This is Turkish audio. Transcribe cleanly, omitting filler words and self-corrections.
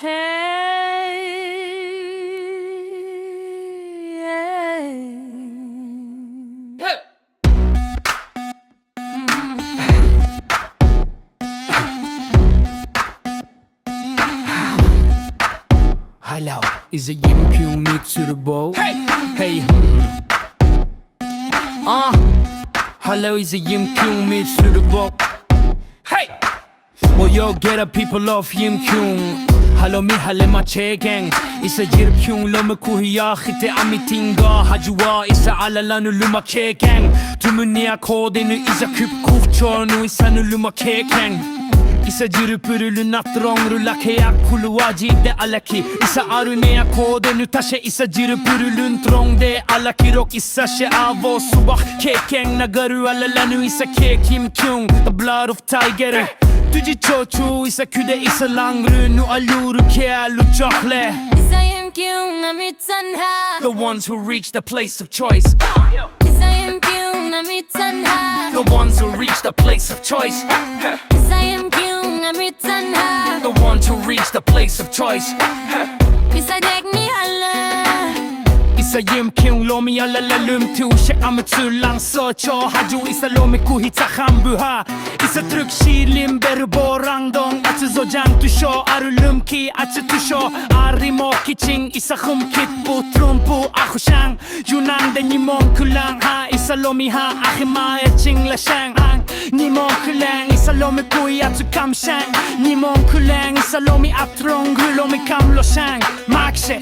Hello, is it Yimkhiung Mihtsürübo? Hey. Hello, is it Yimkhiung Mihtsürübo? Hey. Well, yo, get up, people of Yimkhiung. Hello, mi halema chegang. Isa Yimkhiung lo me kuhiya khite amitinga hajwa isa alalanu luma kegang. Tumunia kodenu isa küp kufchonu isa nuluma kekang. Isa jirupurulu natrongru lakeya kuluwaji de alaki. Isa aruneya kodenu tashe isa jirupurulun trongde alaki rok isa she avo subah kekeng nagaru alalanu isa Yimkhiung, the blood of tiger. Tuji chochu isa küde isa langru nu aluru ke alu chokle. Isa Yimkhiung amitsanha, The ones who reach the place of choice. Isa Yimkhiung amitsanha, The ones who reach the place of choice. Isa Yimkhiung amitsanha, The ones who reach the place of choice. Isa degni alla. Isa Yimkhiung lomi alala lumtu she amatsulang so cho haju isa lomi kuhita khambuha. Isa truk shirlim berborang dong atsu zojang tu sho aru lumki atsu tu sho arimo kiching isa khumkit pu trumpu akhusang yunang de nimong kulang ha isa lomi ha akhima ching la shang nimong kulang isa lomi kui atsu kamshang nimong kulang isa lomi atrong lomi kam lo shang makshe